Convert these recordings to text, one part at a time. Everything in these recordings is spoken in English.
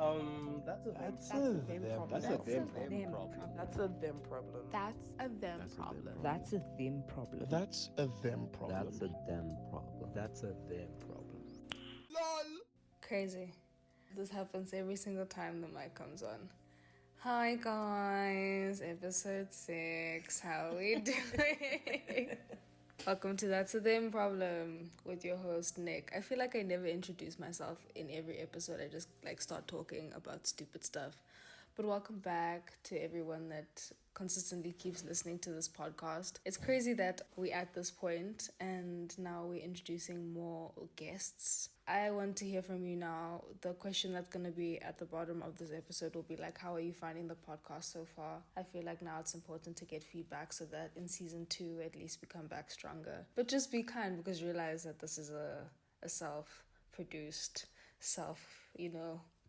That's a them. That's a them. That's a them problem. That's a them problem. That's a them problem. That's a them problem. That's a them problem. That's a them problem. That's a them problem. Crazy. This happens every single time the mic comes on. Hi guys, episode 6. How are we doing? Welcome to That's a Them Problem with your host Nick. I feel like I never introduce myself in every episode. I just start talking about stupid stuff. But welcome back to everyone that consistently keeps listening to this podcast. It's crazy that we're at this point and now we're introducing more guests. I want to hear from you now. The question that's going to be at the bottom of this episode will be like, how are you finding the podcast so far? I feel like now it's important to get feedback so that in season 2 at least we come back stronger. But just be kind, because realize that this is a self-produced,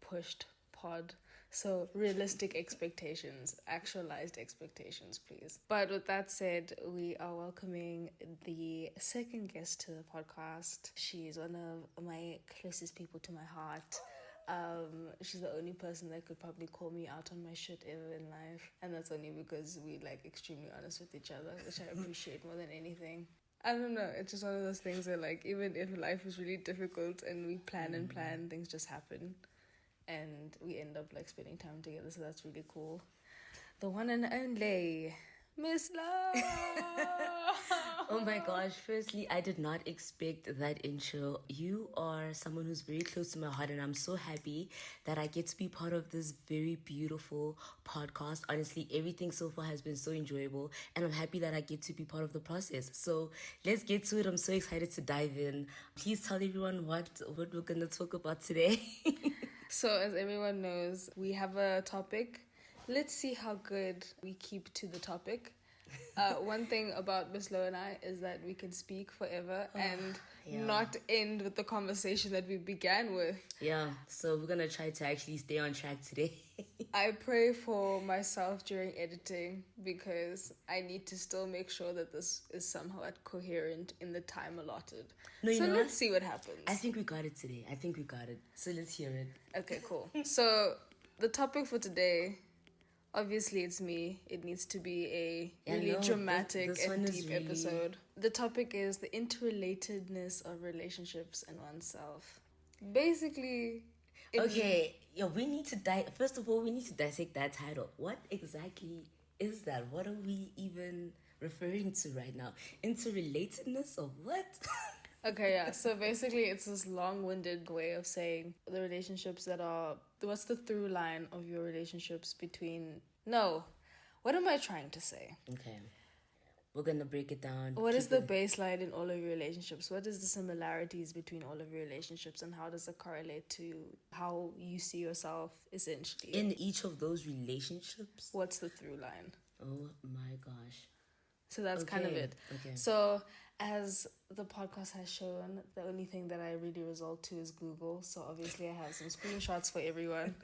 pushed pod. So realistic expectations, actualized expectations, please. But with that said, we are welcoming the second guest to the podcast. She's one of my closest people to my heart. She's the only person that could probably call me out on my shit ever in life, and that's only because we extremely honest with each other, which I appreciate more than anything. I don't know, it's just one of those things where even if life is really difficult and we plan, things just happen. And we end up spending time together, so that's really cool. The one and only Miss Lo. Oh my gosh, firstly, I did not expect that intro. You are someone who's very close to my heart, and I'm so happy that I get to be part of this very beautiful podcast. Honestly, everything so far has been so enjoyable, and I'm happy that I get to be part of the process. So let's get to it. I'm so excited to dive in. Please tell everyone what we're going to talk about today. So as everyone knows, we have a topic. Let's see how good we keep to the topic. One thing about Miss Lo and I is that we can speak forever and not end with the conversation that we began with. Yeah, so we're going to try to actually stay on track today. I pray for myself during editing because I need to still make sure that this is somehow coherent in the time allotted. Let's see what happens. I think we got it today. So let's hear it. Okay, cool. So the topic for today, obviously it's me. It needs to be a really dramatic and deep episode. The topic is the interrelatedness of relationships and oneself. Basically... we need to first of all, we need to dissect that title. What exactly is that? What are we even referring to right now? Interrelatedness or what? Okay, yeah. So basically, it's this long-winded way of saying the relationships that are... What's the through line of your relationships between... No. What am I trying to say? Okay. We're going to break it down. What is the baseline in all of your relationships? What is the similarities between all of your relationships? And how does it correlate to how you see yourself, essentially? In each of those relationships? What's the through line? Oh my gosh. So that's kind of it. Okay. So as the podcast has shown, the only thing that I really resort to is Google. So obviously I have some screenshots for everyone.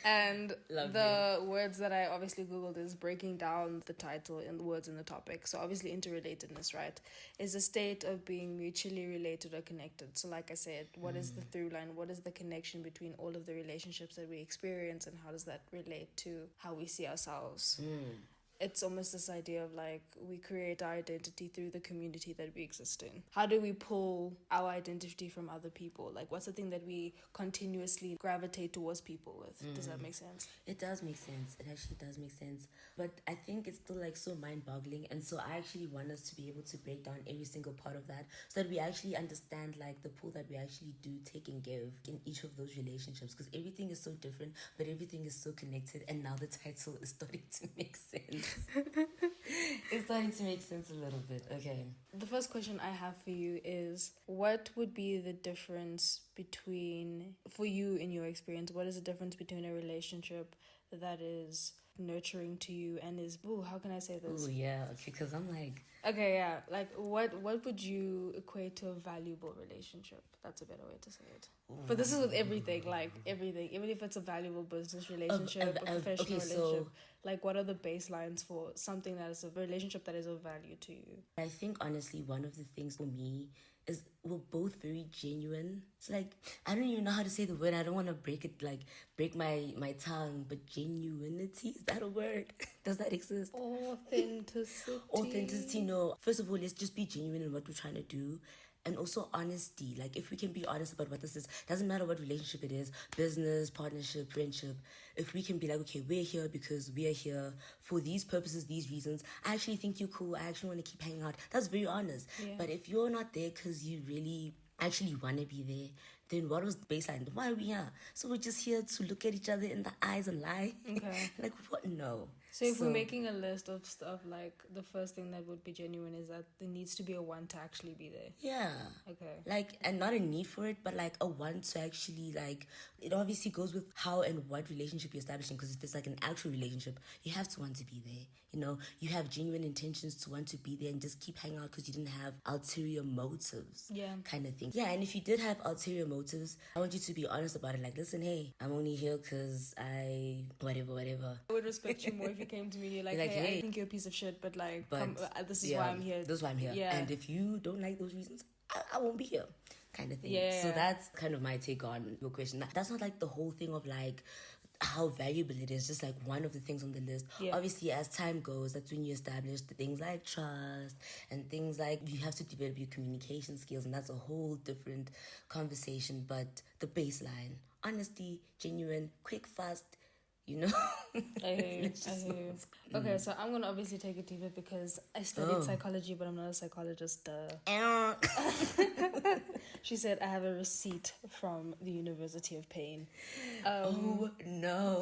And the words that I obviously Googled is breaking down the title and the words in the topic. So obviously interrelatedness, right, is a state of being mutually related or connected. So like I said, what is the through line? What is the connection between all of the relationships that we experience, and how does that relate to how we see ourselves? It's almost this idea of we create our identity through the community that we exist in. How do we pull our identity from other people? What's the thing that we continuously gravitate towards people with? Does that make sense? It does make sense. It actually does make sense. But I think it's still so mind-boggling. And so I actually want us to be able to break down every single part of that so that we actually understand the pull that we actually do take and give in each of those relationships. Because everything is so different, but everything is so connected. And now the title is starting to make sense. It's starting to make sense a little bit. Okay. The first question I have for you is, what would be the difference between, for you in your experience, what is the difference between a relationship that is nurturing to you and is, how can I say this? Yeah, okay, because I'm Okay, yeah. Like, what would you equate to a valuable relationship? That's a better way to say it. But this is with everything, like everything. Even if it's a valuable business relationship, a professional relationship. Like, what are the baselines for something that is a relationship that is of value to you? I think, honestly, one of the things for me is we're both very genuine. It's like, I don't even know how to say the word. I don't want to break my tongue, but genuinity, is that a word? Does that exist? Authenticity, no. First of all, let's just be genuine in what we're trying to do. And also honesty. Like, if we can be honest about what this is, doesn't matter what relationship it is, business, partnership, friendship. If we can be like, okay, we're here because we're here for these purposes, these reasons. I actually think you're cool. I actually want to keep hanging out. That's very honest. Yeah. But if you're not there because you really actually want to be there, then what was the baseline? Why are we here? So we're just here to look at each other in the eyes and lie? Okay. Like, what? No. So if we're making a list of stuff, like, the first thing that would be genuine is that there needs to be a want to actually be there. Yeah. Okay. Like, and not a need for it, but like a want to actually, like, it obviously goes with how and what relationship you're establishing. Because if it's like an actual relationship, you have to want to be there. You know, you have genuine intentions to want to be there and just keep hanging out because you didn't have ulterior motives. Yeah. Kind of thing. Yeah, and if you did have ulterior motives, I want you to be honest about it. Like, listen, hey, I'm only here because whatever. I would respect you more if you came to me and you're like, hey, I think you're a piece of shit, but like, this is why I'm here. This is why I'm here. Yeah. And if you don't like those reasons, I won't be here. Kind of thing. Yeah. So that's kind of my take on your question. That's not like the whole thing of like how valuable it is, just like one of the things on the list. Yeah. Obviously, as time goes, that's when you establish the things like trust and things like you have to develop your communication skills, and that's a whole different conversation. But the baseline, honesty, genuine, quick, fast, you know. I hear you. Okay, so I'm gonna obviously take it deeper because I studied psychology, but I'm not a psychologist. She said I have a receipt from the University of Pain. Oh no.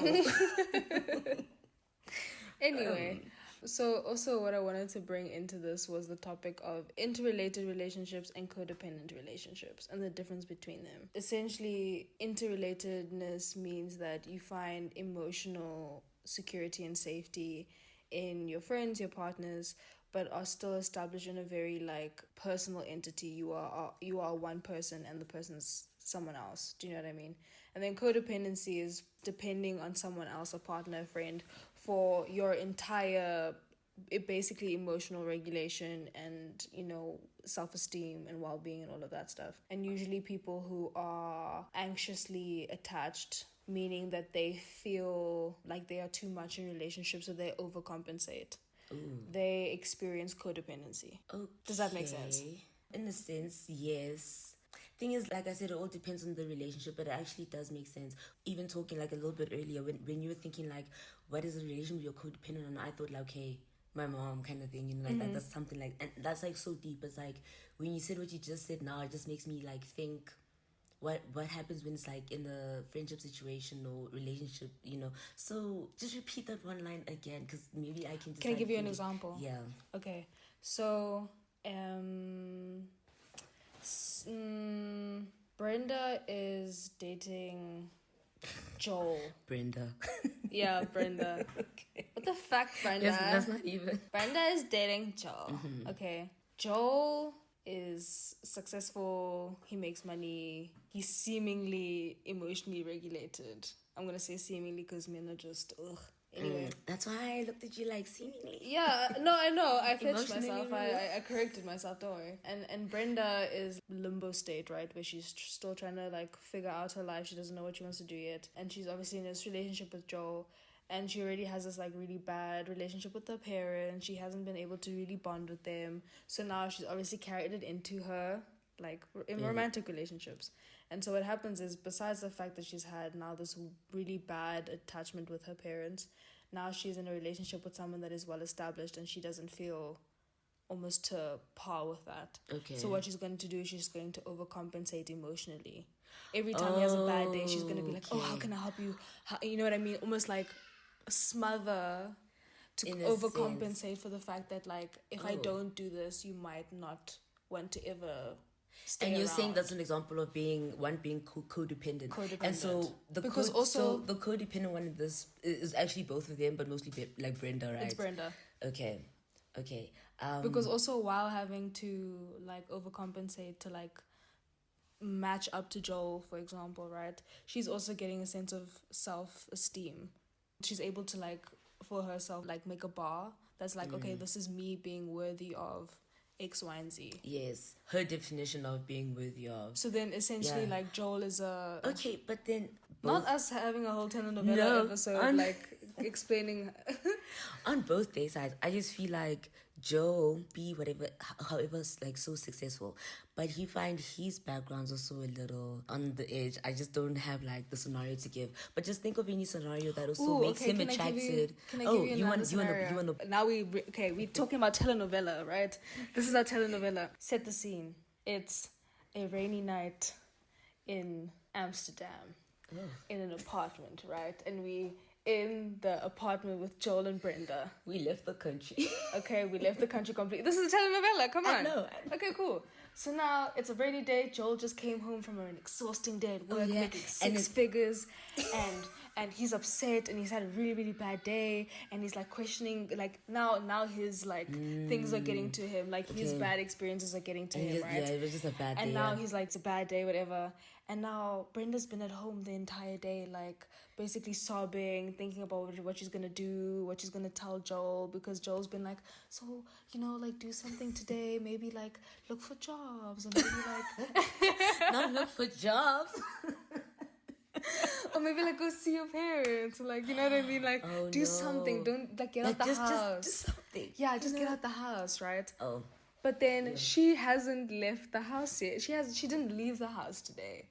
Anyway, so also what I wanted to bring into this was the topic of interrelated relationships and codependent relationships and the difference between them. Essentially, interrelatedness means that you find emotional security and safety in your friends, your partners, but are still established in a very like personal entity. You are one person and the person's someone else. Do you know what I mean? And then codependency is depending on someone else, a partner, a friend, for your entire basically emotional regulation and, you know, self-esteem and well-being and all of that stuff. And usually people who are anxiously attached, meaning that they feel like they are too much in relationships, so they overcompensate. Ooh. They experience codependency. Okay. Does that make sense? In a sense, yes. Thing is, like I said, it all depends on the relationship, but it actually does make sense. Even talking like a little bit earlier, when you were thinking like, what is a relationship you're codependent on? I thought like, okay, my mom kind of thing, you know, like that's something like, and that's like so deep. It's like when you said what you just said now, it just makes me like think what happens when it's like in a friendship situation or relationship, you know. So just repeat that one line again, because maybe I can just Can I give you an example? Yeah. Okay, so Brenda is dating Joel. Brenda. Yeah, Brenda. Okay. What the fuck, Brenda? Yes, that's not even. Brenda is dating Joel. Mm-hmm. Okay. Joel is successful. He makes money. He's seemingly emotionally regulated. I'm going to say seemingly because men are just, ugh. Anyway. That's why I looked at you like seemingly. Yeah, no, I know. I fetched Emotionally myself. I corrected myself, don't worry. And Brenda is limbo state, right? Where she's still trying to like figure out her life. She doesn't know what she wants to do yet. And she's obviously in this relationship with Joel. And she already has this like really bad relationship with her parents. She hasn't been able to really bond with them. So now she's obviously carried it into her like in romantic relationships. And so what happens is, besides the fact that she's had now this really bad attachment with her parents, now she's in a relationship with someone that is well established and she doesn't feel almost to par with that. Okay. So what she's going to do is she's going to overcompensate emotionally. Every time he has a bad day, she's going to be like, oh, how can I help you? You know what I mean? Almost like smother to overcompensate for the fact that like, if I don't do this, you might not want to ever stay and you're around. saying that's an example of being codependent. And so the the codependent one of this is actually both of them, but mostly like Brenda, right? It's Brenda. Okay. Okay. Because also while having to like overcompensate to like match up to Joel, for example, right? She's also getting a sense of self-esteem. She's able to like for herself like make a bar that's like, okay, this is me being worthy of X, Y, and Z. Yes, her definition of being worthy of. So then essentially like Joel is a... Okay, but then... Not us having a whole telenovela episode like explaining... On both their sides, I just feel like Joe be whatever, however, like so successful, but you find his background's also a little on the edge. I just don't have like the scenario to give, but just think of any scenario that also makes him attracted. Can I give you another scenario? Now we're talking about telenovela, right? This is our telenovela. Set the scene. It's a rainy night in Amsterdam, in an apartment, right? And we in the apartment with Joel and Brenda. We left the country. Okay, we left the country completely. This is a telenovela, come on. I know. Okay, cool. So now it's a rainy day. Joel just came home from an exhausting day at work, making six figures, and he's upset and he's had a really, really bad day, and he's like questioning, like now his like things are getting to him, like his bad experiences are getting to him, right? Yeah, it was just a bad day. And now he's like, it's a bad day, whatever. And now Brenda's been at home the entire day, like basically sobbing, thinking about what she's gonna do, what she's gonna tell Joel, because Joel's been like, so, you know, like do something today, maybe like look for jobs, or maybe like not look for jobs. Or maybe like go see your parents, like, you know what I mean, like do something, don't like get out the house. Just do something. Yeah, just get out the house, right? Oh. But then she hasn't left the house yet. She didn't leave the house today.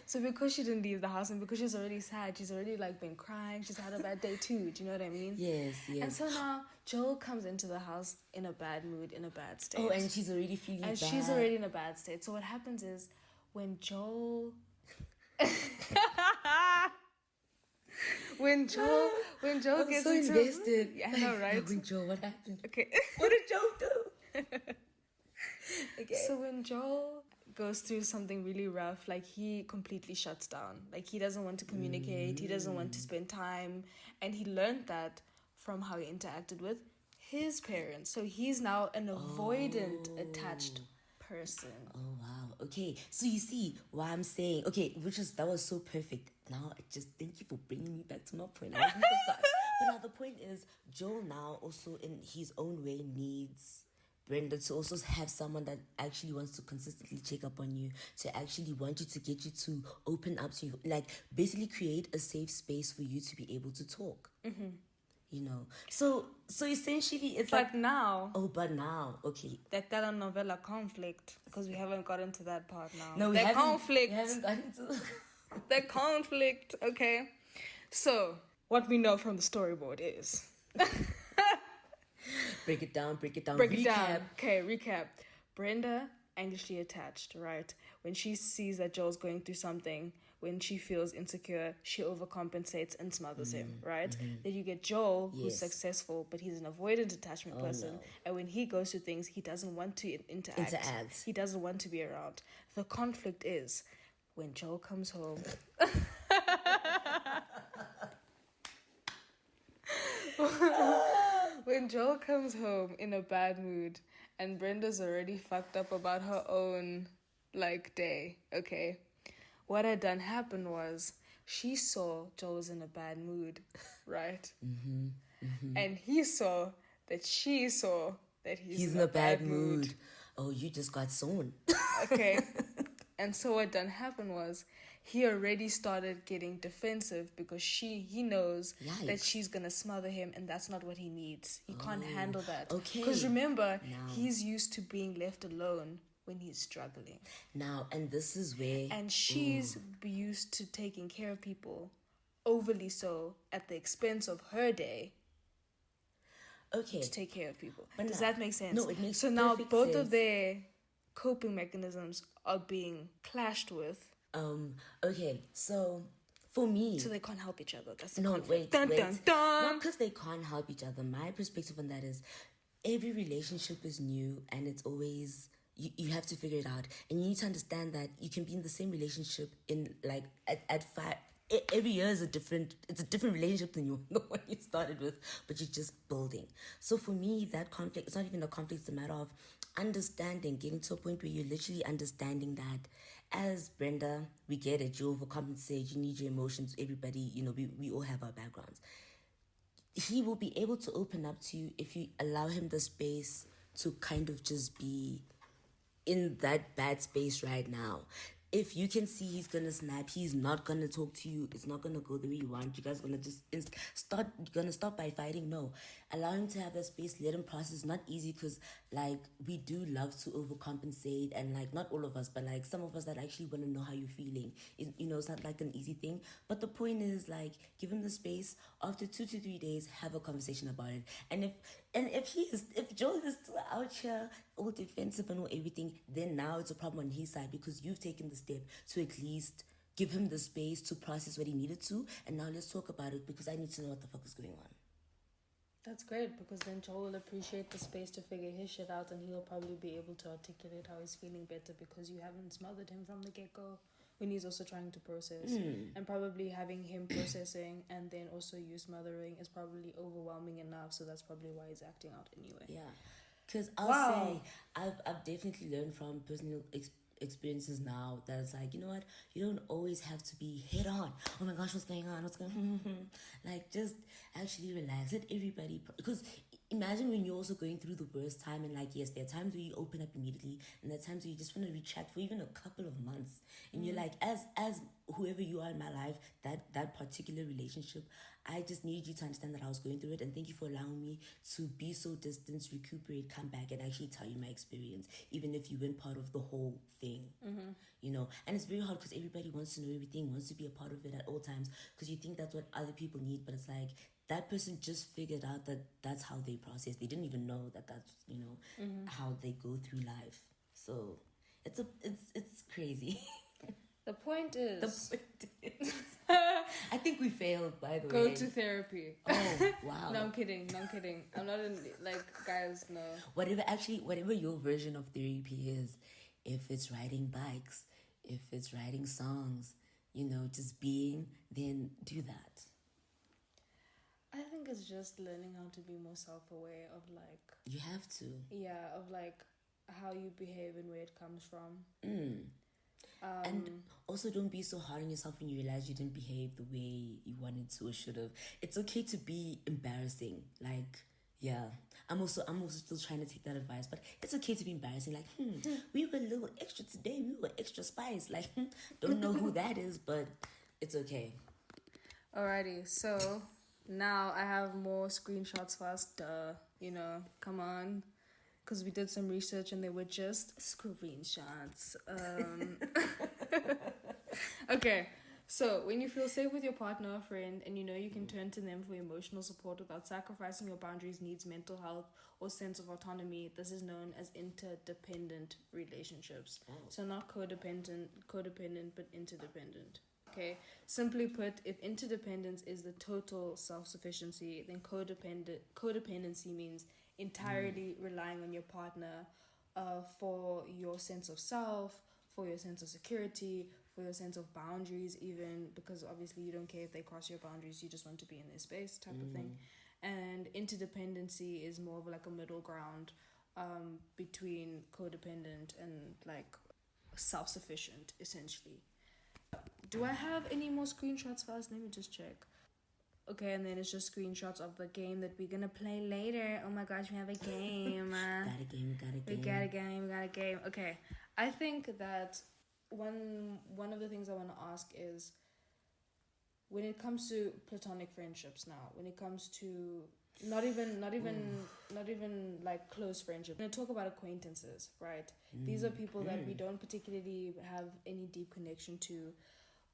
So because she didn't leave the house and because she's already sad, she's already like been crying, she's had a bad day too, do you know what I mean? Yes. And so now Joel comes into the house in a bad mood, in a bad state. Oh, and she's already feeling bad. And she's already in a bad state. So what happens is when Joel when Joel gets so into invested. Yeah, I know, right? When Joel, what happened? Okay. What did Joel do? Okay. So when Joel goes through something really rough, like he completely shuts down. Like he doesn't want to communicate, he doesn't want to spend time, and he learned that from how he interacted with his parents. So he's now an avoidant attached person. Oh wow. Okay. So you see why I'm saying that was so perfect. Now I just thank you for bringing me back to my point. I already forgot. But now the point is Joel now also in his own way needs Brenda to also have someone that actually wants to consistently check up on you, to actually want you to get you to open up to you, like basically create a safe space for you to be able to talk. Mm-hmm. You know, so essentially it's but now, okay, that telenovela conflict, because we haven't gotten to that part now. No, we haven't gotten to the conflict. Okay, so what we know from the storyboard is. Break it down. Okay, recap. Brenda, anxiously attached, right? When she sees that Joel's going through something, when she feels insecure, she overcompensates and smothers him, right? Then you get Joel, who's successful, but he's an avoidant attachment person. No. And when he goes through things, he doesn't want to interact. He doesn't want to be around. The conflict is when Joel comes home. When Joel comes home in a bad mood and Brenda's already fucked up about her own, like, day, okay? What had done happened was she saw Joel was in a bad mood, right? And he saw that she saw that he's in a bad mood. Oh, you just got sewn. Okay. And so what done happened was he already started getting defensive because he knows that she's going to smother him, and that's not what he needs. He can't handle that. Okay. Because remember, he's used to being left alone when he's struggling. Now, and this is where... And she's used to taking care of people, overly so, at the expense of her day. Okay. To take care of people. But does that make sense? No, it makes So now both sense. of their coping mechanisms are being clashed with. Okay, so for me... So they can't help each other. That's the wait. Dun, dun, dun. Not because they can't help each other. My perspective on that is every relationship is new and it's always... You have to figure it out. And you need to understand that you can be in the same relationship in like at every year is it's a different relationship than the one you started with, but you're just building. So for me, that conflict, it's not even a conflict, it's a matter of understanding, getting to a point where you're literally understanding that as Brenda, we get it, you overcompensate, you need your emotions, everybody, we all have our backgrounds. He will be able to open up to you if you allow him the space to kind of just be in that bad space right now. If you can see he's gonna snap, he's not gonna talk to you, it's not gonna go the way you want, you guys are gonna just stop by fighting. No, allow him to have that space, let him process. It's not easy because we do love to overcompensate, and not all of us, but some of us that actually want to know how you're feeling. It's not an easy thing, but the point is give him the space. After 2 to 3 days, have a conversation about it. And if Joel is still out here all defensive and all everything, then now it's a problem on his side because you've taken the step to at least give him the space to process what he needed to. And now let's talk about it because I need to know what the fuck is going on. That's great, because then Joel will appreciate the space to figure his shit out, and he'll probably be able to articulate how he's feeling better because you haven't smothered him from the get-go when he's also trying to process. And probably having him processing and then also you smothering is probably overwhelming enough, so that's probably why he's acting out anyway. Yeah, because I'll say I've definitely learned from personal experiences now that it's you know what, you don't always have to be head on. Oh my gosh, what's going on, just actually relax, let everybody, because imagine when you're also going through the worst time, and yes, there are times where you open up immediately, and there are times where you just want to retract for even a couple of months, and you're as whoever you are in my life, that particular relationship, I just needed you to understand that I was going through it, and thank you for allowing me to be so distant, recuperate, come back, and actually tell you my experience, even if you weren't part of the whole thing. And it's very hard because everybody wants to know everything, wants to be a part of it at all times, because you think that's what other people need, but it's that person just figured out that that's how they process. They didn't even know that that's how they go through life. So it's crazy. The point is, I think we failed, by the way. Go to therapy. Oh, wow. No, I'm kidding. I'm not in, guys, no. Whatever your version of therapy is, if it's riding bikes, if it's writing songs, just being, then do that. I think it's just learning how to be more self-aware of You have to. Yeah, of how you behave and where it comes from. And also don't be so hard on yourself when you realize you didn't behave the way you wanted to or should have. It's okay to be embarrassing. Yeah. I'm also still trying to take that advice, but it's okay to be embarrassing. We were a little extra today. We were extra spice. Don't know who that is, but it's okay. Alrighty, so now I have more screenshots for us. Come on. Because we did some research and they were just screenshots. Okay, so when you feel safe with your partner or friend and you can turn to them for emotional support without sacrificing your boundaries, needs, mental health, or sense of autonomy, this is known as interdependent relationships. So not codependent, but interdependent. Okay, simply put, if interdependence is the total self-sufficiency, then codependency means entirely relying on your partner for your sense of self, for your sense of security, for your sense of boundaries even, because obviously you don't care if they cross your boundaries, you just want to be in their space type of thing. And interdependency is more of a middle ground between codependent and self-sufficient, essentially. Do I have any more screenshots for us? Let me just check. Okay, and then it's just screenshots of the game that we're gonna play later. Oh my gosh, we have a game. We got a game. Okay, I think that one of the things I want to ask is, when it comes to platonic friendships now, when it comes to not even close friendship, we're gonna talk about acquaintances, right? These are people that we don't particularly have any deep connection to.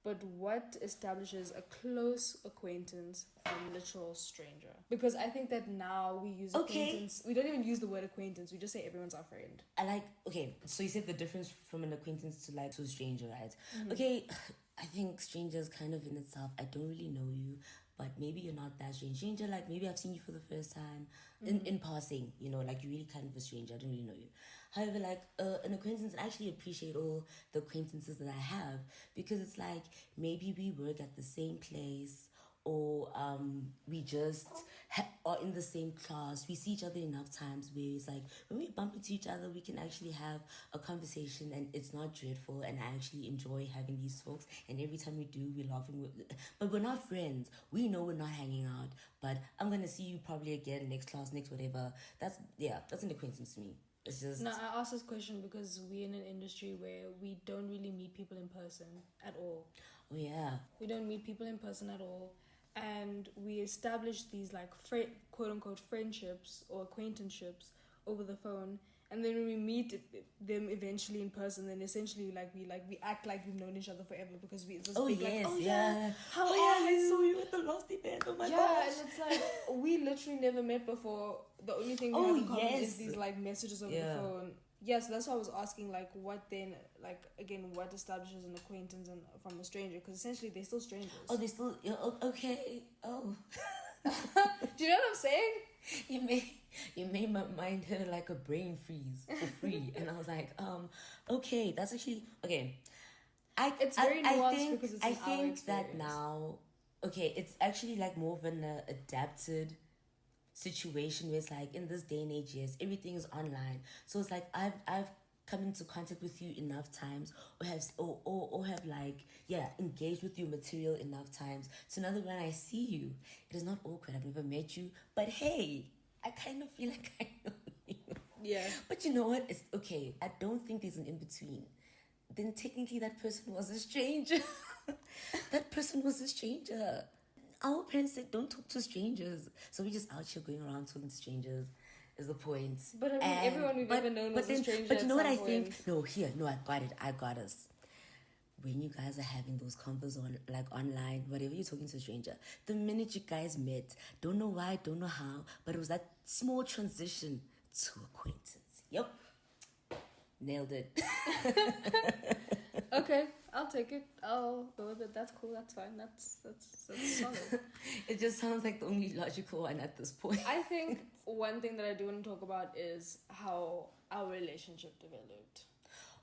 But what establishes a close acquaintance from a literal stranger? Because I think that now we use acquaintance. We don't even use the word acquaintance. We just say everyone's our friend. So you said the difference from an acquaintance to to a stranger, right? Okay, I think strangers kind of in itself, I don't really know you, but maybe you're not that stranger. Maybe I've seen you for the first time in passing, you're really kind of a stranger. I don't really know you. However, like an acquaintance, I actually appreciate all the acquaintances that I have, because it's like maybe we work at the same place, or we just are in the same class. We see each other enough times where it's like when we bump into each other, we can actually have a conversation and it's not dreadful, and I actually enjoy having these talks, and every time we do, we're laughing but we're not friends. We know we're not hanging out, but I'm gonna see you probably again next class, next whatever. That's an acquaintance to me. It's just... No, I asked this question because we're in an industry where we don't really meet people in person at all. Oh yeah. We don't meet people in person at all. And we establish these like quote unquote friendships or acquaintanceships over the phone, and then when we meet them eventually in person, then essentially we act like we've known each other forever, because we just oh big, yes, like, oh yeah. how oh are yeah, you? I saw you at the last event. Oh my yeah, gosh. and it's like we literally never met before. The only thing we Oh, have in common yes. is these like messages over Yeah. the phone. Yeah, so that's why I was asking, like, what then, like, again, what establishes an acquaintance from a stranger? Because essentially they're still strangers. Oh, they still... okay. Oh. Do you know what I'm saying? You made my mind hit like a brain freeze for free. And I was like, okay, that's actually... Okay. It's very nuanced think, because it's I in our think that experience. now... Okay, it's actually like more of an adapted situation where it's like, in this day and age, yes, everything is online. So it's like I've come into contact with you enough times, or have like engaged with your material enough times, so now that when I see you, it is not awkward. I've never met you, but hey, I kind of feel like I know you. Yeah. But you know what? It's okay. I don't think there's an in-between. Then technically that person was a stranger. That person was a stranger. Our parents said don't talk to strangers. So we're just out here going around talking to strangers is the point. But I mean, everyone we've ever known was a stranger. But you know what I at some point. think? No, I got it. I got us. When you guys are having those convos on, like online, whatever, you're talking to a stranger, the minute you guys met, don't know why, don't know how, but it was that small transition to acquaintance. Yep. Nailed it. Okay, I'll take it. I'll go with it. That's cool. That's fine. That's solid. It just sounds like the only logical one at this point. I think one thing that I do want to talk about is how our relationship developed.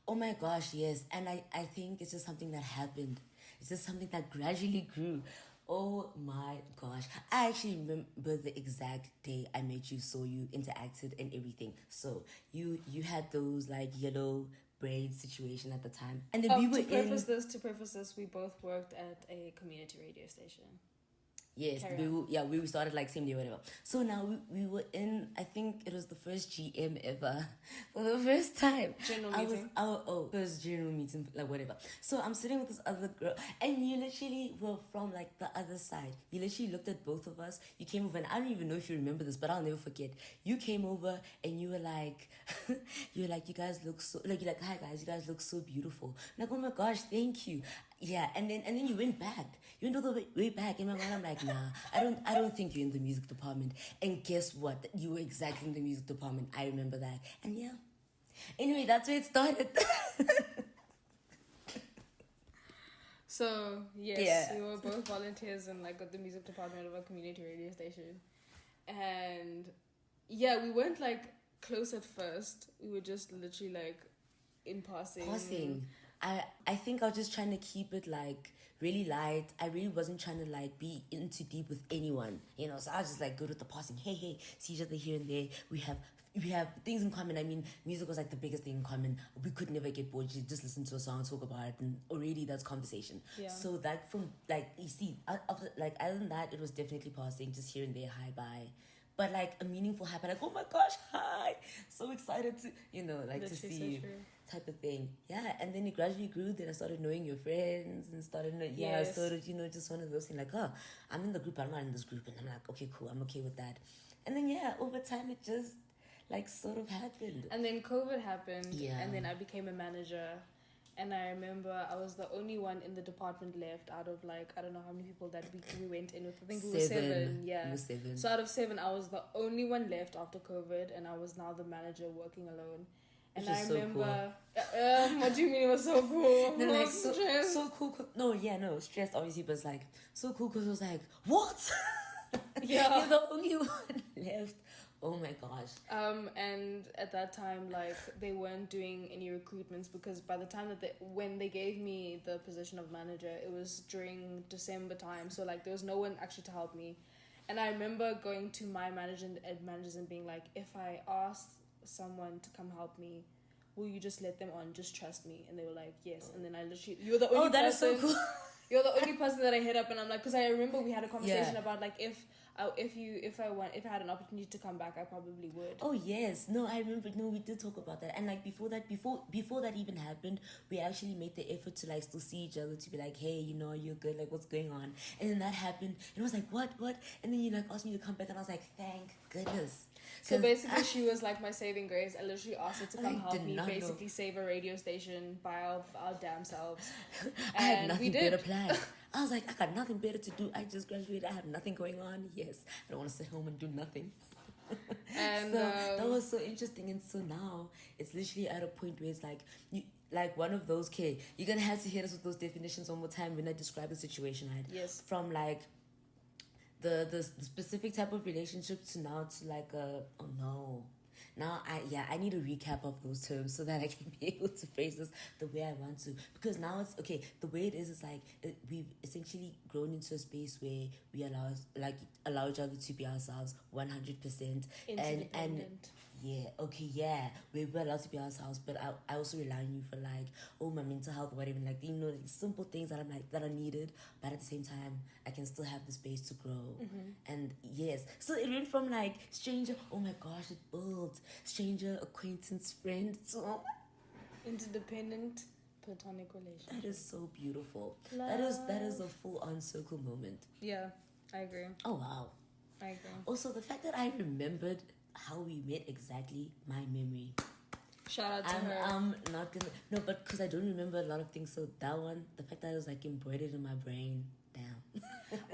Oh my gosh, yes. And I think it's just something that happened. It's just something that gradually grew. Oh my gosh. I actually remember the exact day I met you, saw you, interacted and everything. So you had those like yellow braid situation at the time. And then we were to preface this, we both worked at a community radio station. Yes, we started like same day, whatever. So now we were in, I think it was the first GM ever, for the first time. General meeting. First general meeting, like whatever. So I'm sitting with this other girl, and you literally were from like the other side. You literally looked at both of us. You came over, and I don't even know if you remember this, but I'll never forget. You came over, and you were like, you guys look so, like, you're like, hi guys, you guys look so beautiful. I'm like, oh my gosh, thank you. Yeah, and then you went back. You went all the way back. In my mind, I'm like, nah, I don't think you're in the music department. And guess what? You were exactly in the music department. I remember that. And yeah. Anyway, that's where it started. So, yes, we were both volunteers in like the music department of a community radio station. And yeah, we weren't like close at first. We were just literally like in passing. I think I was just trying to keep it like really light. I really wasn't trying to like be in too deep with anyone, you know. So I was just like good with the passing. Hey, see each other here and there. We have things in common. I mean, music was like the biggest thing in common. We could never get bored. You just listen to a song, talk about it, and already that's conversation. Yeah. So that from like, you see, after, like, other than that, it was definitely passing, just here and there, hi, bye. But like a meaningful happen, like, oh my gosh, hi, so excited to, you know, like to see you, type of thing. Yeah, and then it gradually grew. Then I started knowing your friends and started, sort of, you know, just one of those things like, oh, I'm in the group, I'm not in this group, and I'm like, okay, cool, I'm okay with that. And then over time it just like sort of happened. And then COVID happened, yeah. And then I became a manager. And I remember I was the only one in the department left out of like, I don't know how many people that we went in with. I think we were 7. Yeah. We were 7. So out of 7, I was the only one left after COVID, and I was now the manager working alone. And I remember, so cool. What do you mean it was so cool? No, like so cool. No, stressed obviously, but it's like so cool because it was like, what? Yeah. You're the only one left. Oh my gosh. And at that time, like, they weren't doing any recruitments because by the time that when they gave me the position of manager, it was during December time. So, like, there was no one actually to help me. And I remember going to my managers and being like, if I ask someone to come help me, will you just let them on? Just trust me. And they were like, yes. And then I literally, you're the only that person. is so cool. You're the only person that I hit up, and I'm like, because I remember we had a conversation about like if I had an opportunity to come back, I probably would. Oh yes, no, I remember. No, we did talk about that, and like before that even happened, we actually made the effort to like still see each other, to be like, hey, you know, you're good, like what's going on? And then that happened, and I was like, what? And then you like asked me to come back, and I was like, thank goodness. So basically, she was like my saving grace. I literally asked her to come help me, basically save a radio station by our damn selves. I had nothing better planned. I was like, I got nothing better to do. I just graduated. I have nothing going on. Yes, I don't want to sit home and do nothing. And so that was so interesting. And so now it's literally at a point where it's like you. Like one of those, okay, you're gonna have to hit us with those definitions one more time when I describe the situation, right? Yes. From like the specific type of relationship to now to like now I need a recap of those terms so that I can be able to phrase this the way I want to, because now it's okay. The way it is like we've essentially grown into a space where we allow each other to be ourselves 100%, and yeah, okay, yeah, we're allowed to be ourselves, but I also rely on you for like, my mental health, whatever, like, you know, like simple things that I'm like, that are needed, but at the same time, I can still have the space to grow. And yes, so it went from like stranger, oh my gosh, it built stranger, acquaintance, friend, to interdependent platonic relationship. That is so beautiful. Love. That is a full-on circle moment. Yeah, I agree. Oh wow. I agree. Also, the fact that I remembered how we met exactly, my memory. Shout out to her. I'm not gonna, no, but because I don't remember a lot of things, so that one, the fact that it was like embroidered in my brain, damn.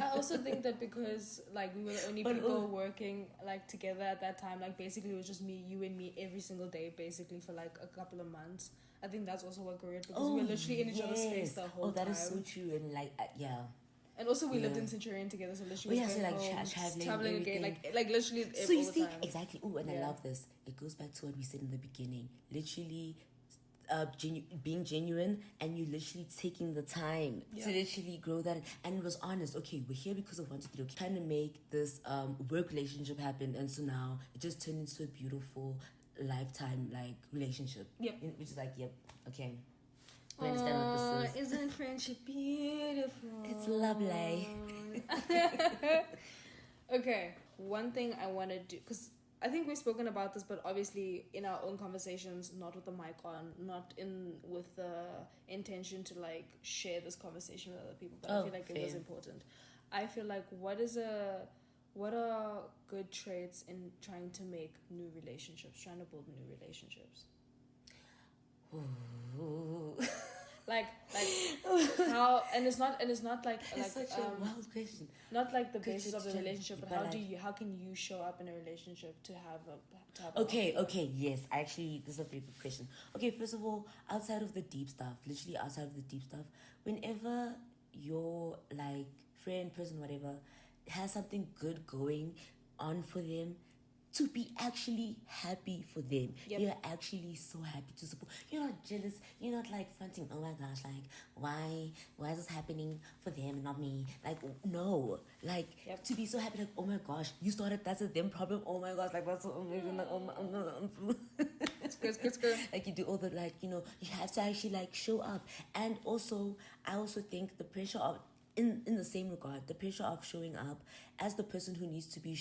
I also think that because like we were the only people working like together at that time, like basically it was just me, you and me every single day, basically for like a couple of months. I think that's also what grew it, because we were literally in each other's face the whole time. Oh, that is so true, and like yeah. And also we lived in Centurion together, so literally traveling again, like literally so you all see the time. exactly. Oh, and I love this. It goes back to what we said in the beginning. Literally, being genuine, and you literally taking the time to literally grow that, and it was honest. Okay, we're here because of 1, 2, 3. Okay, trying to make this work relationship happen, and so now it just turned into a beautiful lifetime like relationship. Yep, which is like okay. We understand what this is. Isn't friendship beautiful? It's lovely. Okay, one thing I want to do, because I think we've spoken about this, but obviously in our own conversations, not with the mic on, not with the intention to like share this conversation with other people, but I feel like it was important. I feel like what are good traits in trying to make new relationships, trying to build new relationships? Ooh. like how, and it's not like it's such a wild question. Not like the basis of the relationship, but how can you show up in a relationship to have okay, yes, actually this is a very good question. Okay, first of all, outside of the deep stuff, whenever your like friend, person, whatever has something good going on for them, to be actually happy for them. Yep. You're actually so happy to support. You're not jealous. You're not like fronting, oh my gosh, like why is this happening for them and not me? Like, no. Like, to be so happy, like, oh my gosh, you started, that's a them problem. Oh my gosh, like that's so amazing. Like, oh my it's good. Like you do all the, like, you know, you have to actually like show up. And also I also think the pressure of in the same regard, the pressure of showing up as the person who needs to be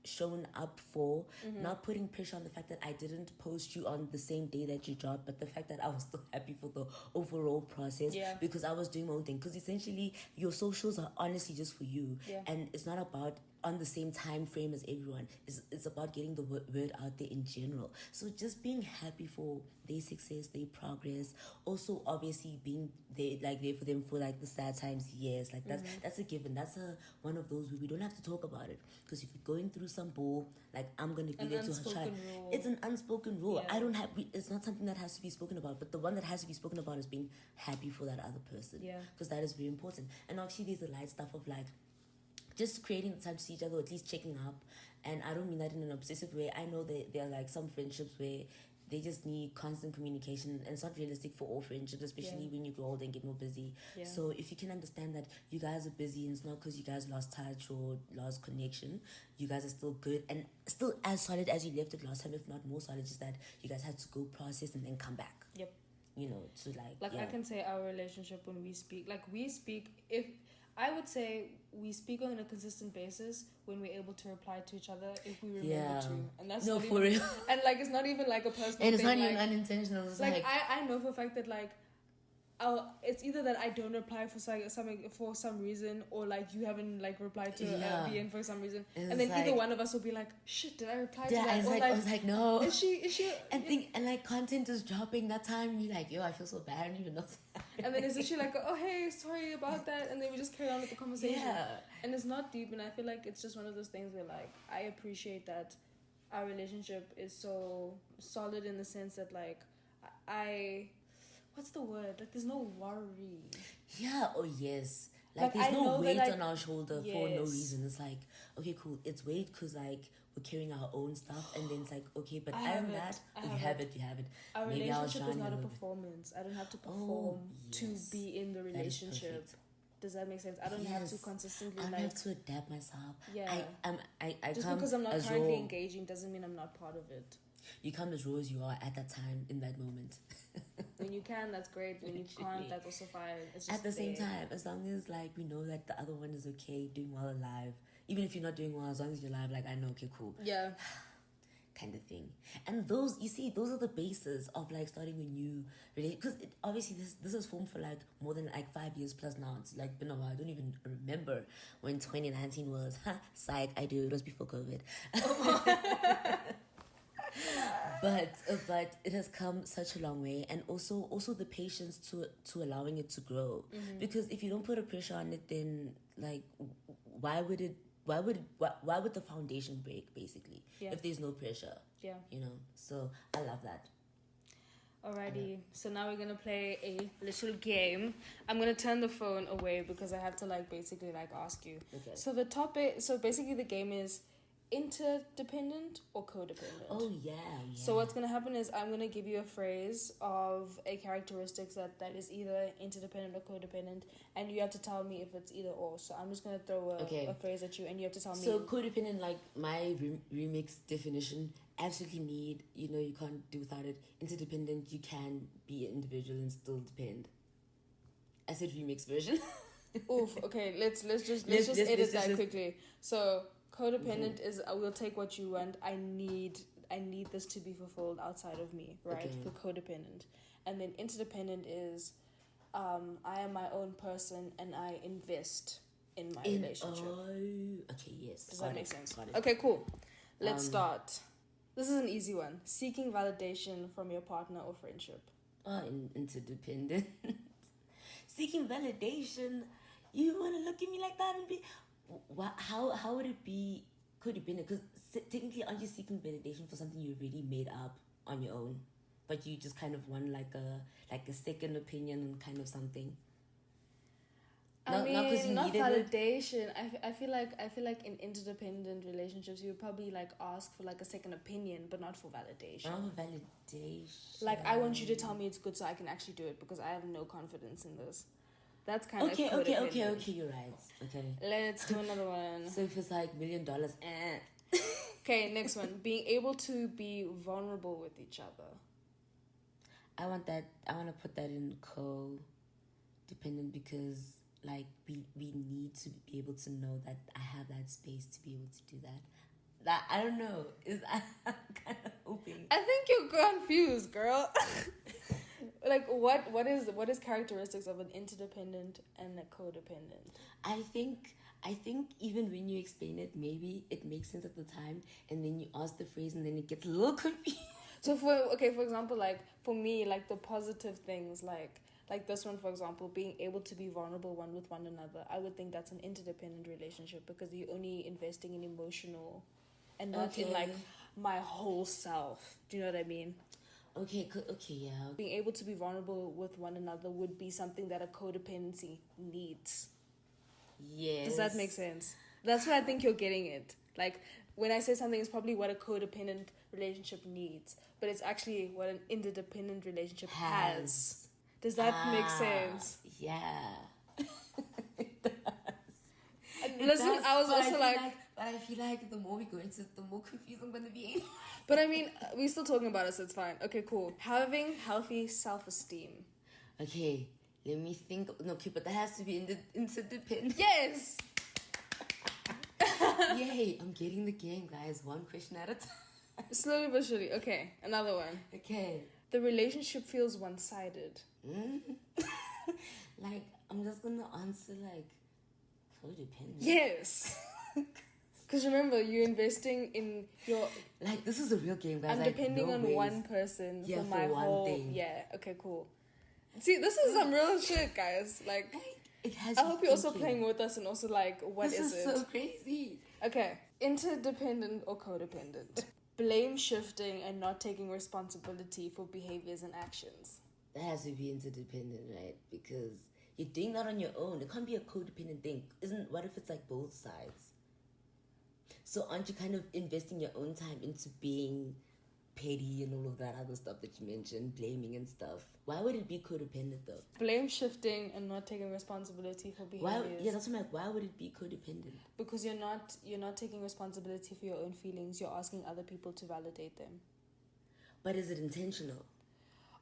shown up for, not putting pressure on the fact that I didn't post you on the same day that you dropped, but the fact that I was still happy for the overall process because I was doing my own thing. Because essentially your socials are honestly just for you, and it's not about on the same time frame as everyone. It's about getting the word out there in general. So just being happy for their success, their progress. Also, obviously being there for them for like the sad times. Yes, like that's a given. That's one of those where we don't have to talk about it, because if you're going through some bull, like I'm gonna be there to try. It's an unspoken rule. I don't have. It's not something that has to be spoken about. But the one that has to be spoken about is being happy for that other person. Yeah, because that is very important. And obviously, there's the light stuff of like just creating the time to see each other, or at least checking up. And I don't mean that in an obsessive way. I know that there are like some friendships where they just need constant communication, and it's not realistic for all friendships, especially when you grow older and get more busy. So if you can understand that you guys are busy, and it's not because you guys lost touch or lost connection, you guys are still good and still as solid as you left it last time, if not more solid, just that you guys had to go process and then come back. Yep. You know, to I can say our relationship, when we speak, if I would say we speak on a consistent basis when we're able to reply to each other if we remember to, and that's no, not for even, real. and like it's not even like a personal And it's thing, not even unintentional. It's like I know for a fact that like it's either that I don't reply for some reason, or like you haven't like replied to VN for some reason, it's and then like, either one of us will be like, shit, did I reply to that? I was like, no. Is she? And like content is dropping that time, and you're like, yo, I feel so bad. I don't even know. And then is she like, oh hey, sorry about that, and then we just carry on with the conversation. And it's not deep, and I feel like it's just one of those things where like I appreciate that our relationship is so solid in the sense that like what's the word? Like, there's no worry. Yeah, oh yes. Like I there's no know weight that, on our shoulder for no reason. It's like, okay, cool. It's weight because like we're carrying our own stuff, and then it's like, okay, but other than that, you have it. Our Maybe relationship is not a performance. I don't have to perform to be in the relationship. Does that make sense? I don't have to consistently. I don't have to adapt myself. Yeah. I just come because I'm not as currently raw. engaging doesn't mean I'm not part of it. You come as raw as you are at that time, in that moment. When you can, that's great. When you can't, that's also fine. It's just at the same time, as long as like we know that the other one is okay, doing well alive. Even if you're not doing well, as long as you're alive, like I know, okay, cool. Yeah. Kind of thing. And those, you see, those are the bases of like starting a new relationship, because obviously this is formed for like more than like 5 years plus now. It's like been a while. I don't even remember when 2019 was. Psych, I do. It was before COVID. but it has come such a long way, and also the patience to allowing it to grow. Because if you don't put a pressure on it, then like why would the foundation break, basically, if there's no pressure? Yeah. You know, so I love that. Alrighty, so now we're gonna play a little game. I'm gonna turn the phone away because I have to like basically like ask you. Okay. So basically the game is interdependent or codependent. Oh yeah. So what's gonna happen is I'm gonna give you a phrase of a characteristic that is either interdependent or codependent, and you have to tell me if it's either or. So I'm just gonna throw a phrase at you, and you have to tell me. So codependent, like my remix definition, absolutely need. You know, you can't do without it. Interdependent, you can be an individual and still depend. I said remix version. Oof. Okay. Let's just edit that quickly. So. Codependent is I will take what you want. I need this to be fulfilled outside of me, right? Okay. For codependent. And then interdependent is I am my own person and I invest in my relationship. Okay, yes. Does that make sense? Okay, cool. Let's start. This is an easy one. Seeking validation from your partner or friendship. Interdependent. Seeking validation. You want to look at me like that and be... How would it be codependent? Because technically, aren't you seeking validation for something you already made up on your own, but you just kind of want like a second opinion on kind of something? Not validation. I feel like in interdependent relationships, you would probably like ask for like a second opinion, but not for validation. Oh, validation. Like I want you to tell me it's good so I can actually do it because I have no confidence in this. That's kind of okay, you're right. Okay. Let's do another one. So if it's like $1 million, Okay, next one. Being able to be vulnerable with each other. I want to put that in co-dependent because like we need to be able to know that I have that space to be able to do that. That I don't know. I'm kind of hoping. I think you're confused, girl. Like what is characteristics of an interdependent and a codependent? I think even when you explain it, maybe it makes sense at the time, and then you ask the phrase, and then it gets a little confused. So for example, like for me, like the positive things, like this one, for example, being able to be vulnerable one with one another, I would think that's an interdependent relationship because you're only investing in emotional, and not in like my whole self. Do you know what I mean? Okay, yeah. Being able to be vulnerable with one another would be something that a codependency needs. Yes. Does that make sense? That's what I think you're getting at. Like, when I say something, it's probably what a codependent relationship needs, but it's actually what an interdependent relationship has. Does that make sense? Yeah. Listen, I was also but I feel like the more we go into it, the more confused I'm going to be. But I mean, we're still talking about it, so it's fine. Okay, cool. Having healthy self-esteem. Okay, let me think. No, okay, but that has to be interdependent. Yes! Yay, I'm getting the game, guys. One question at a time. Slowly but surely. Okay, another one. Okay. The relationship feels one-sided. Like, I'm just going to answer, like, codependent. Yes! Because remember, you're investing in your... Like, this is a real game, guys. I'm like, depending no on ways. one person Yeah, for for my one whole... thing. Yeah, okay, cool. See, this is some real shit, guys. Like, It has I hope you're also thinking. playing with us and also like, what This is is it? so crazy. Okay, interdependent or codependent. Blame shifting and not taking responsibility for behaviors and actions. That has to be interdependent, right? Because you're doing that on your own. It can't be a codependent thing. What if it's like both sides? So aren't you kind of investing your own time into being petty and all of that other stuff that you mentioned, blaming and stuff? Why would it be codependent though? Blame shifting and not taking responsibility for behaviors. Yeah, that's what I'm like. Why would it be codependent? Because you're not taking responsibility for your own feelings. You're asking other people to validate them. But is it intentional?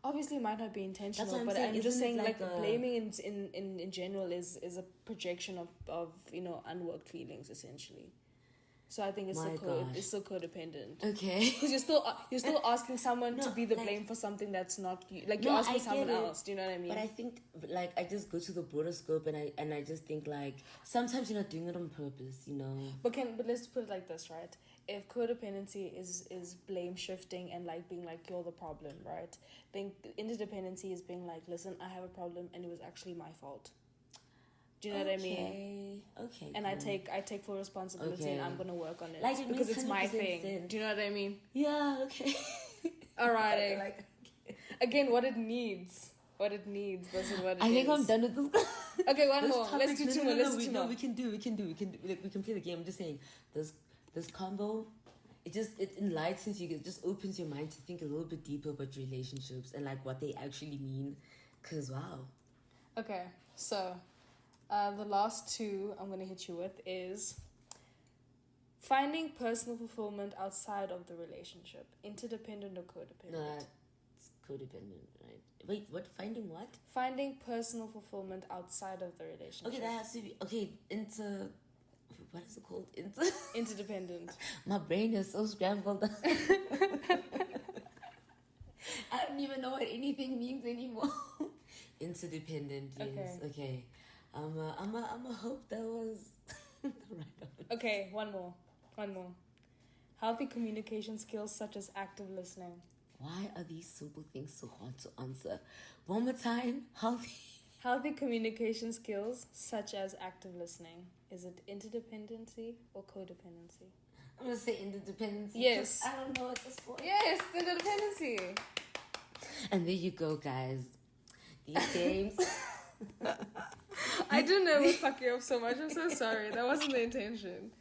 Obviously, it might not be intentional, That's what I'm but saying. I'm just Isn't it saying, like, like blaming in general is a projection of unworked feelings, essentially. So I think it's still codependent. Okay. Because you're still asking someone to be the blame for something that's not you. Like, you're asking someone else. Do you know what I mean? But I think, like, I just go to the broader scope and I just think, like, sometimes you're not doing it on purpose, you know. But let's put it like this, right? If codependency is blame shifting and like being like you're the problem, right? Then interdependency is being like, listen, I have a problem and it was actually my fault. Do you know what I mean? Okay. And I take full responsibility and I'm gonna work on it. Like, it because makes it's my 100% thing. sense. Do you know what I mean? Yeah, okay. Alright. Like, Again, what it needs versus what it is. I think I'm done with this. Okay, one This more. topic- Let's do two more. Let's do two more. We can do. Like, we can play the game. I'm just saying, this combo, it enlightens you. It just opens your mind to think a little bit deeper about relationships and like what they actually mean. Cause wow. Okay, so the last two I'm gonna hit you with is finding personal fulfillment outside of the relationship, interdependent or codependent. No, that's codependent, right? Wait, what? Finding what? Finding personal fulfillment outside of the relationship. Okay, that has to be what is it called? Interdependent. My brain is so scrambled. I don't even know what anything means anymore. Interdependent, yes. Okay. I'm a hope that was the right one. Okay, one more. Healthy communication skills such as active listening. Why are these simple things so hard to answer? One more time. Healthy communication skills such as active listening. Is it interdependency or codependency? I'm gonna say interdependency. Yes. I don't know at this point. Yes, interdependency. And there you go, guys. These games. I didn't know it would fuck you up so much. I'm so sorry. That wasn't the intention.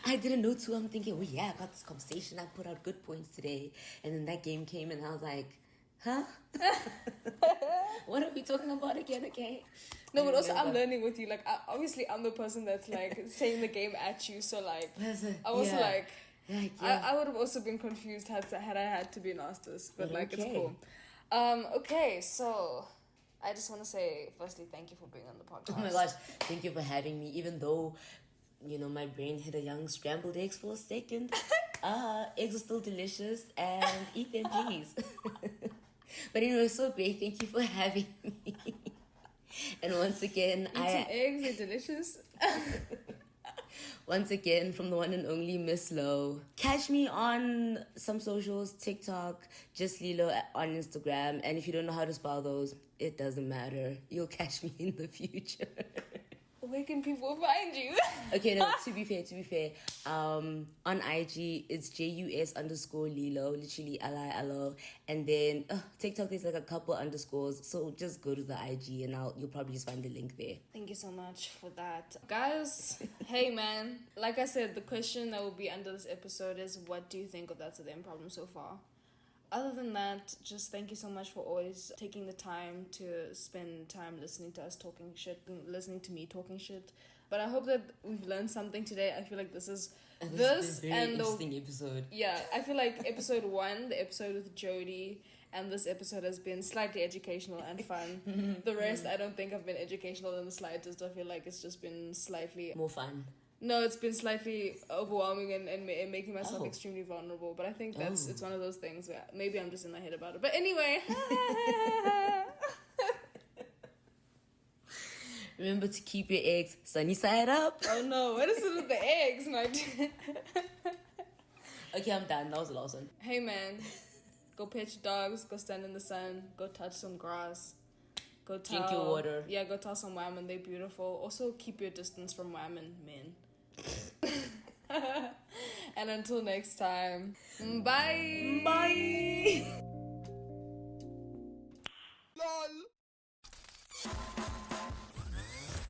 I didn't know too. I'm thinking, well, yeah, I got this conversation. I put out good points today. And then that game came and I was like, huh? What are we talking about again? Okay. No, but also I'm learning with you. Like, obviously, I'm the person that's like saying the game at you. So like, I was like, I would have also been confused had I had to be asked this. But like, it's cool. Okay, so I just want to say, firstly, thank you for being on the podcast. Oh my gosh, thank you for having me. Even though, my brain hit a young scrambled eggs for a second. Eggs are still delicious and eat them, please. But anyway, it's so great. Thank you for having me. And once again, eggs are delicious. Once again, from the one and only Miss Lo. Catch me on some socials, TikTok, just Lilo on Instagram. And if you don't know how to spell those, it doesn't matter. You'll catch me in the future. where can people find you? Okay, no, to be fair, on IG, it's JUS_Lilo, literally LILO. And then TikTok, there's like a couple underscores. So just go to the IG and you'll probably just find the link there. Thank you so much for that. Guys, hey man, like I said, the question that will be under this episode is, what do you think of That's a Them problem so far? Other than that, just thank you so much for always taking the time to spend time listening to us talking shit and listening to me talking shit. But I hope that we've learned something today. I feel like this is a very interesting episode. Yeah, I feel like episode 1, the episode with Jody, and this episode has been slightly educational and fun. The rest, I don't think have been educational in the slightest. I feel like it's just been slightly more fun. No, it's been slightly overwhelming and making myself extremely vulnerable. But I think it's one of those things where maybe I'm just in my head about it. But anyway. Remember to keep your eggs sunny side up. Oh no, what is it with the eggs, my dude? Okay, I'm done. That was the last one. Hey man, go pet your dogs, go stand in the sun, go touch some grass. Go drink your water. Yeah, go tell some women they're beautiful. Also, keep your distance from women, men. And until next time, bye. Bye.